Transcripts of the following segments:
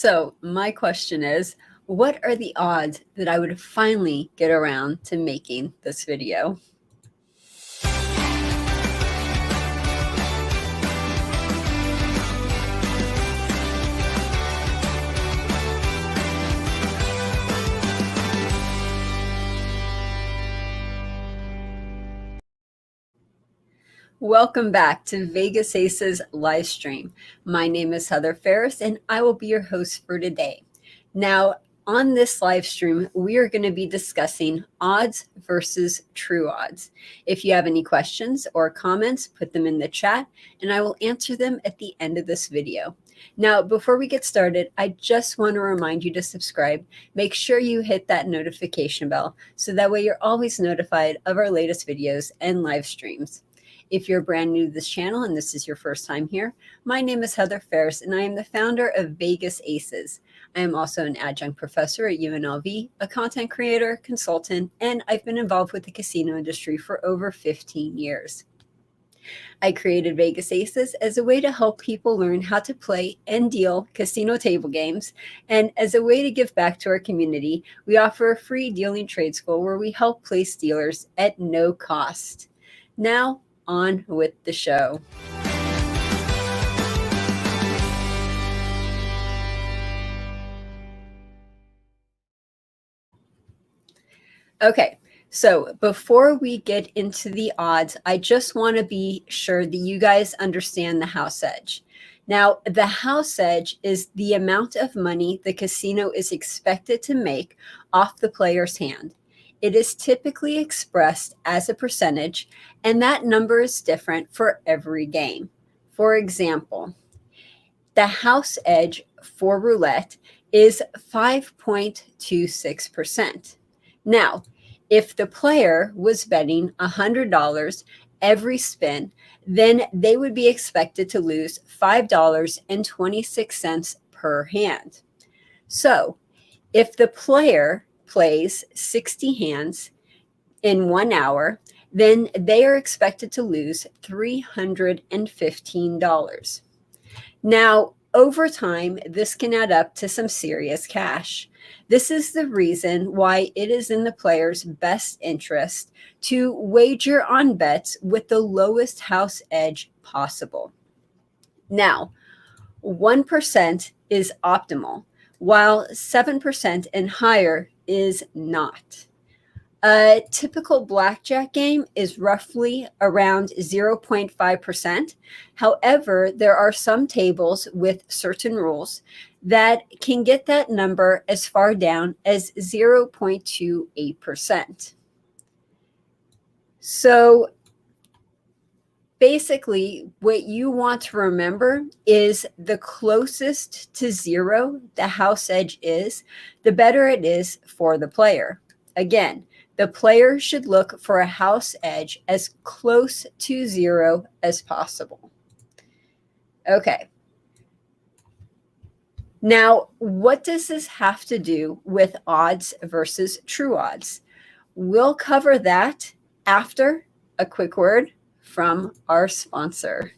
So my question is, what are the odds that I would finally get around to making this video? Welcome back to Vegas Aces live stream. My name is Heather Ferris and I will be your host for today. Now, on this live stream, we are going to be discussing odds versus true odds. If you have any questions or comments, put them in the chat and I will answer them at the end of this video. Now, before we get started, I just want to remind you to subscribe. Make sure you hit that notification bell so that way you're always notified of our latest videos and live streams. If you're brand new to this channel and this is your first time here, my name is Heather Ferris and I am the founder of Vegas Aces. I am also an adjunct professor at UNLV, a content creator, consultant, and I've been involved with the casino industry for over 15 years. I created Vegas Aces as a way to help people learn how to play and deal casino table games. And as a way to give back to our community, we offer a free dealing trade school where we help place dealers at no cost. Now, on with the show. Okay, so before we get into the odds, I just want to be sure that you guys understand the house edge. Now, the house edge is the amount of money the casino is expected to make off the player's hand. It is typically expressed as a percentage, and that number is different for every game. For example, the house edge for roulette is 5.26%. Now, if the player was betting $100 every spin, then they would be expected to lose $5.26 per hand. So, if the player plays 60 hands in 1 hour, then they are expected to lose $315. Now, over time, this can add up to some serious cash. This is the reason why it is in the player's best interest to wager on bets with the lowest house edge possible. Now, 1% is optimal, while 7% and higher is not. A typical blackjack game is roughly around 0.5%. However, there are some tables with certain rules that can get that number as far down as 0.28%. So basically, what you want to remember is the closest to zero the house edge is, the better it is for the player. Again, the player should look for a house edge as close to zero as possible. Okay. Now, what does this have to do with odds versus true odds? We'll cover that after a quick word from our sponsor.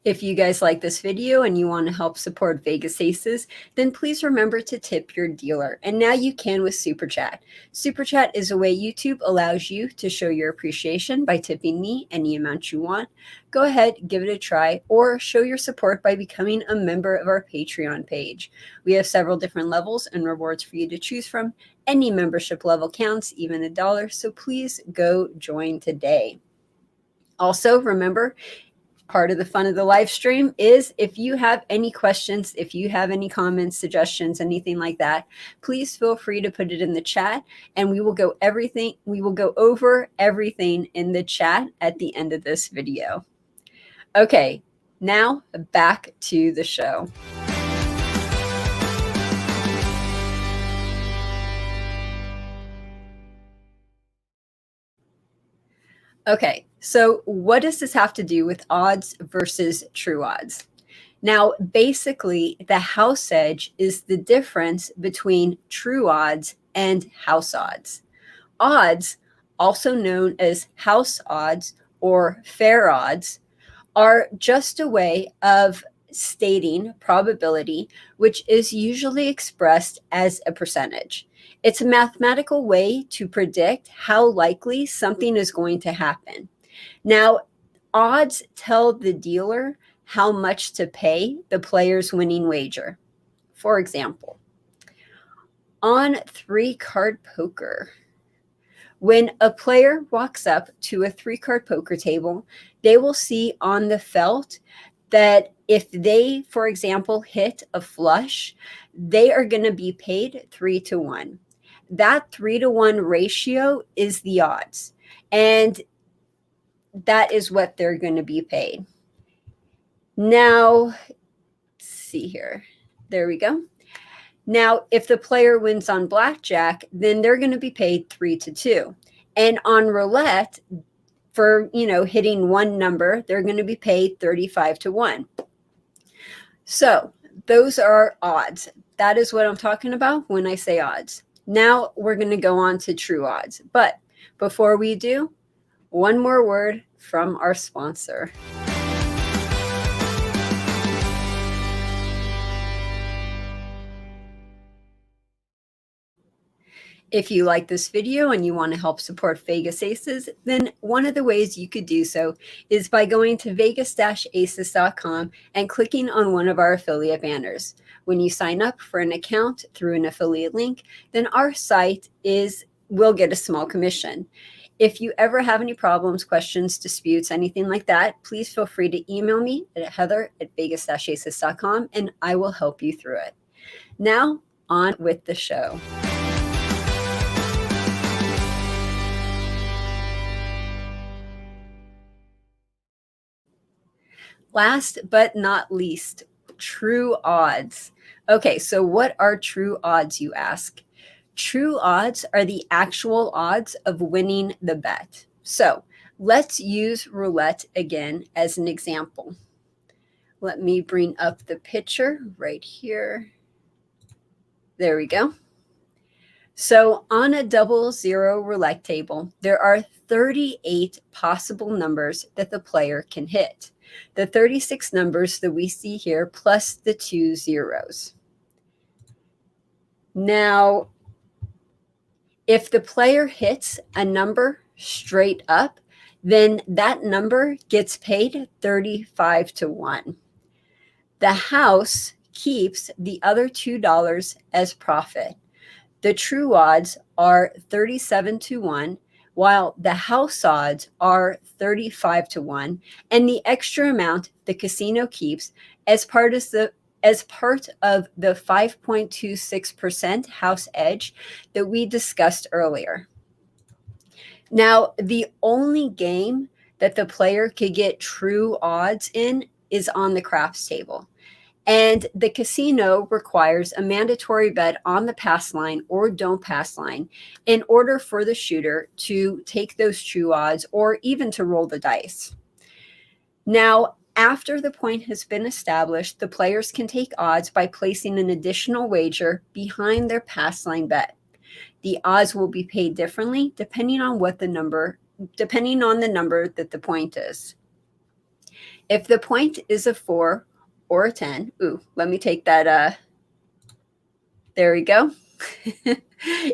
If you guys like this video and you want to help support Vegas Aces, then please remember to tip your dealer. And now you can with Super Chat. Super Chat is a way YouTube allows you to show your appreciation by tipping me any amount you want. Go ahead, give it a try, or show your support by becoming a member of our Patreon page. We have several different levels and rewards for you to choose from. Any membership level counts, even $1, so please go join today. Also, remember, part of the fun of the live stream is if you have any questions, if you have any comments, suggestions, anything like that, please feel free to put it in the chat and we will go over everything in the chat at the end of this video. Okay, now back to the show. Okay, so what does this have to do with odds versus true odds? Now, basically, the house edge is the difference between true odds and house odds. Odds also known as house odds or fair odds, are just a way of stating probability, which is usually expressed as a percentage. It's a mathematical way to predict how likely something is going to happen. Now, odds tell the dealer how much to pay the player's winning wager. For example, on 3-card poker, when a player walks up to a 3-card poker table, they will see on the felt that if they, for example, hit a flush, they are going to be paid 3-1. That 3-1 ratio is the odds, and that is what they're going to be paid. Now, let's see here. There we go. Now, if the player wins on blackjack, then they're going to be paid 3-2. And on roulette, for, hitting one number, they're going to be paid 35-1. So those are odds. That is what I'm talking about when I say odds. Now we're going to go on to true odds. But before we do, one more word from our sponsor. If you like this video and you want to help support Vegas Aces, then one of the ways you could do so is by going to vegas-aces.com and clicking on one of our affiliate banners. When you sign up for an account through an affiliate link, then our site will get a small commission. If you ever have any problems, questions, disputes, anything like that, please feel free to email me at heather@vegas-aces.com and I will help you through it. Now, on with the show. Last but not least, true odds. Okay, so what are true odds, you ask? True odds are the actual odds of winning the bet. So let's use roulette again as an example. Let me bring up the picture right here. There we go. So on a 00 roulette table, there are 38 possible numbers that the player can hit. The 36 numbers that we see here plus the 2 zeros. Now, if the player hits a number straight up, then that number gets paid 35-1. The house keeps the other $2 as profit. The true odds are 37-1, while the house odds are 35-1, and the extra amount the casino keeps as part of the 5.26% house edge that we discussed earlier. Now, the only game that the player could get true odds in is on the craps table. And the casino requires a mandatory bet on the pass line or don't pass line in order for the shooter to take those true odds or even to roll the dice. Now, after the point has been established, the players can take odds by placing an additional wager behind their pass line bet. The odds will be paid differently depending on the number that the point is. If the point is a 4 or a 10. Let me take that. There we go.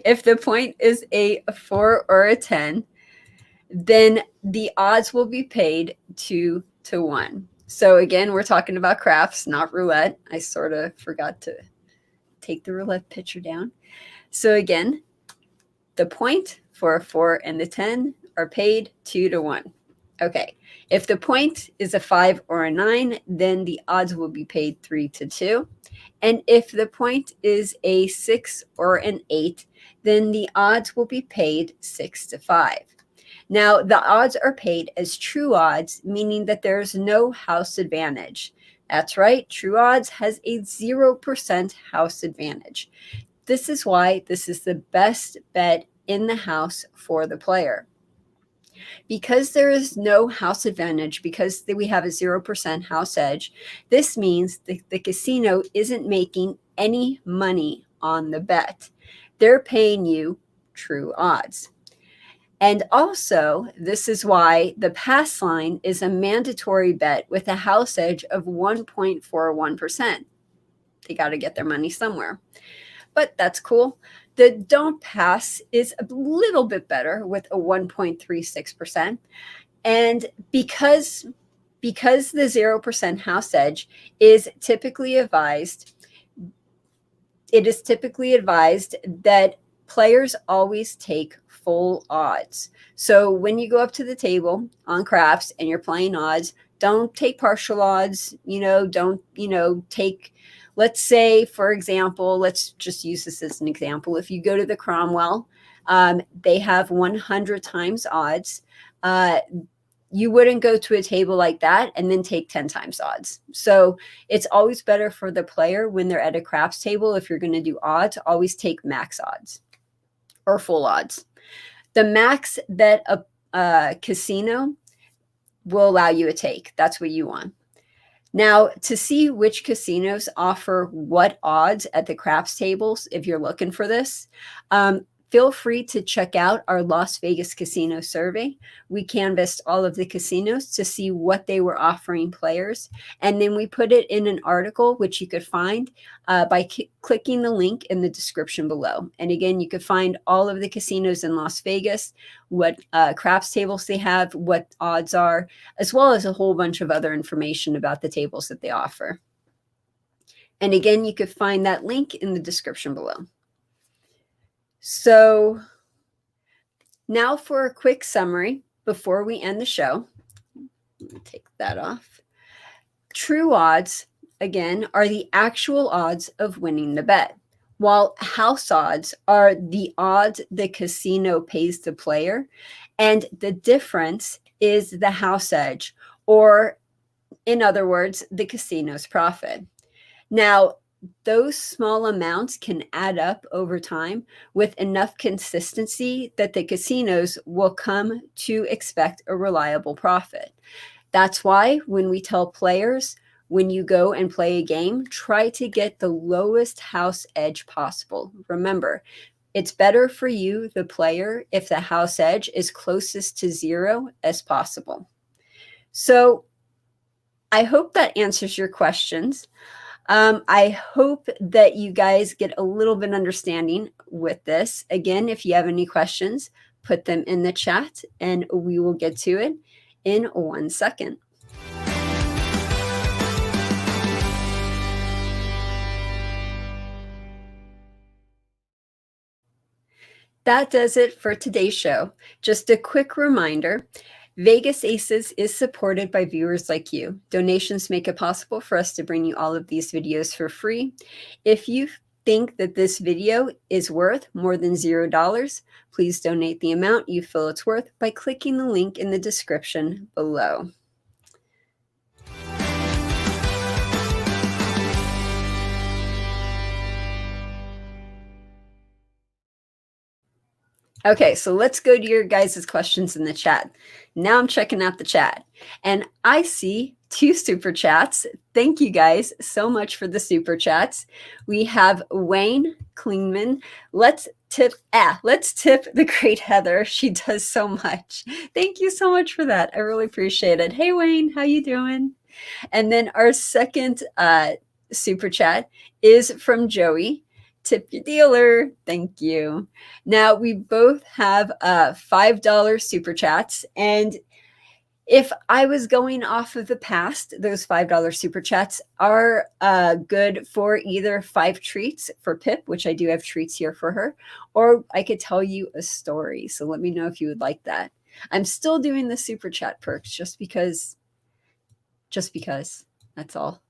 If the point is a 4 or a 10, then the odds will be paid 2-1. So again, we're talking about craps, not roulette. I sort of forgot to take the roulette picture down. So again, the point for a 4 and the 10 are paid 2-1. Okay, if the point is a 5 or a 9, then the odds will be paid 3-2. And if the point is a 6 or an 8, then the odds will be paid 6-5. Now, the odds are paid as true odds, meaning that there is no house advantage. That's right, true odds has a 0% house advantage. This is why this is the best bet in the house for the player. Because there is no house advantage, because we have a 0% house edge, this means that the casino isn't making any money on the bet. They're paying you true odds. And also, this is why the pass line is a mandatory bet with a house edge of 1.41%. They got to get their money somewhere. But that's cool. The don't pass is a little bit better with a 1.36%. And because the 0% house edge is typically advised, it is typically advised that players always take full odds. So when you go up to the table on craps and you're playing odds, don't take partial odds, don't, take, let's say, for example, let's just use this as an example. If you go to the Cromwell, they have 100 times odds. You wouldn't go to a table like that and then take 10 times odds. So it's always better for the player when they're at a craps table, if you're going to do odds, always take max odds or full odds. The max that a casino will allow you to take, that's what you want. Now, to see which casinos offer what odds at the craps tables, if you're looking for this, feel free to check out our Las Vegas casino survey. We canvassed all of the casinos to see what they were offering players. And then we put it in an article, which you could find by clicking the link in the description below. And again, you could find all of the casinos in Las Vegas, what craps tables they have, what odds are, as well as a whole bunch of other information about the tables that they offer. And again, you could find that link in the description below. So now for a quick summary before we end the show. Let me take that off. True odds, again, are the actual odds of winning the bet, while house odds are the odds the casino pays the player, and the difference is the house edge, or in other words, the casino's profit. Now, those small amounts can add up over time with enough consistency that the casinos will come to expect a reliable profit. That's why when we tell players, when you go and play a game, try to get the lowest house edge possible. Remember, it's better for you, the player, if the house edge is closest to 0 as possible. So I hope that answers your questions. I hope that you guys get a little bit understanding with this. Again, if you have any questions, put them in the chat and we will get to it in 1 second. That does it for today's show. Just a quick reminder, Vegas Aces is supported by viewers like you. Donations make it possible for us to bring you all of these videos for free. If you think that this video is worth more than $0, please donate the amount you feel it's worth by clicking the link in the description below. Okay, so let's go to your guys' questions in the chat. Now I'm checking out the chat, and I see 2 super chats. Thank you guys so much for the super chats. We have Wayne Klingman. Let's tip the great Heather. She does so much. Thank you so much for that. I really appreciate it. Hey Wayne, how you doing? And then our second super chat is from Joey. Tip your dealer. Thank you. Now we both have $5 super chats, and if I was going off of the past, those $5 super chats are good for either 5 treats for Pip, which I do have treats here for her, or I could tell you a story. So let me know if you would like that. I'm still doing the super chat perks just because, that's all.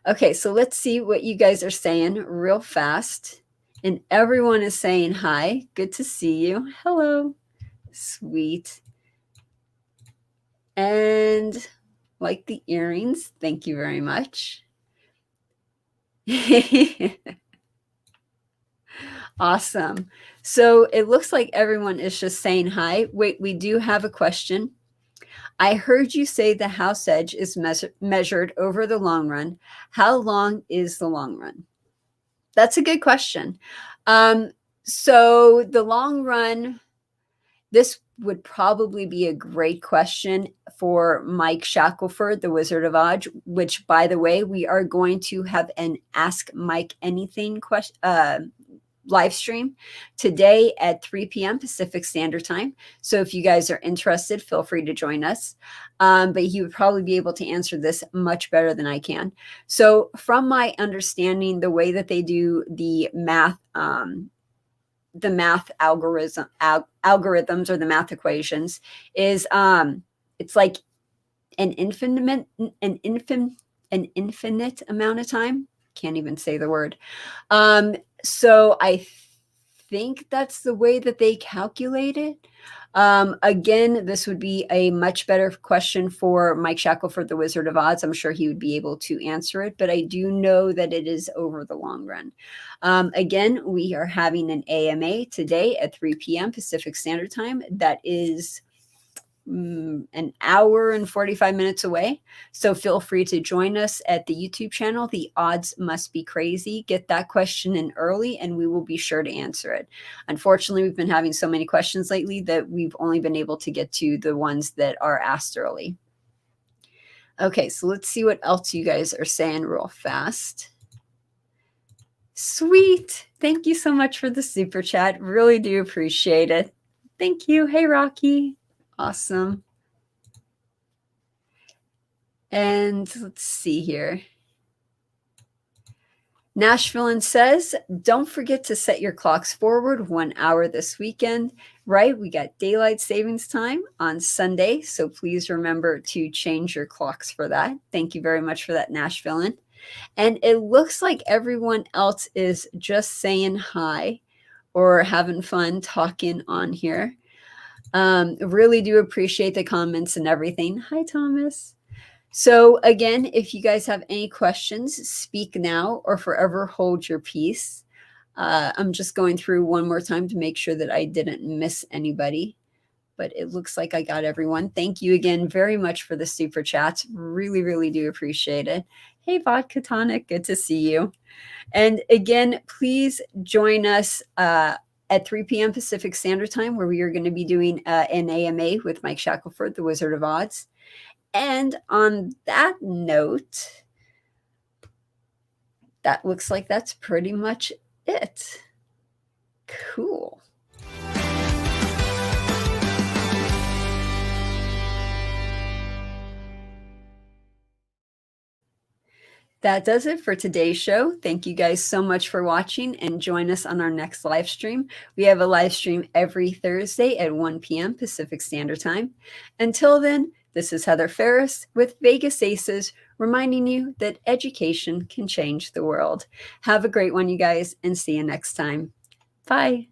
Okay, so let's see what you guys are saying real fast. And everyone is saying hi. Good to see you. Hello. Sweet. And like the earrings. Thank you very much. Awesome. So it looks like everyone is just saying hi. Wait, we do have a question. I heard you say the house edge is measured over the long run. How long is the long run? That's a good question. So the long run This would probably be a great question for Mike Shackelford, the Wizard of Oz, which, by the way, we are going to have an Ask Mike Anything live stream today at 3 p.m. Pacific Standard Time. So if you guys are interested, feel free to join us. But he would probably be able to answer this much better than I can. So from my understanding, the way that they do the math algorithms or the math equations is it's like an infinite amount of time. Can't even say the word. So I think that's the way that they calculate it. Again, this would be a much better question for Mike Shackelford, the Wizard of Oz. I'm sure he would be able to answer it, but I do know that it is over the long run. Again, we are having an AMA today at 3 p.m. Pacific Standard Time. That is an hour and 45 minutes away. So feel free to join us at the YouTube channel, The Odds Must Be Crazy. Get that question in early and we will be sure to answer it. Unfortunately, we've been having so many questions lately that we've only been able to get to the ones that are asked early. Okay, so let's see what else you guys are saying real fast. Sweet. Thank you so much for the super chat. Really do appreciate it. Thank you. Hey, Rocky. Awesome. And let's see here. Nashville says, don't forget to set your clocks forward 1 hour this weekend, right? We got daylight savings time on Sunday, so please remember to change your clocks for that. Thank you very much for that, Nashville. And it looks like everyone else is just saying hi or having fun talking on here. Really do appreciate the comments and everything. Hi, Thomas. So again, if you guys have any questions, speak now or forever hold your peace. I'm just going through one more time to make sure that I didn't miss anybody, but it looks like I got everyone. Thank you again very much for the super chats. Really, really do appreciate it. Hey, Vodka Tonic, good to see you. And again, please join us at 3 p.m. Pacific Standard Time, where we are going to be doing an AMA with Mike Shackelford, the Wizard of Oz. And on that note, that looks like that's pretty much it. Cool. That does it for today's show. Thank you guys so much for watching and join us on our next live stream. We have a live stream every Thursday at 1 p.m. Pacific Standard Time. Until then, this is Heather Ferris with Vegas Aces, reminding you that education can change the world. Have a great one, you guys, and see you next time. Bye.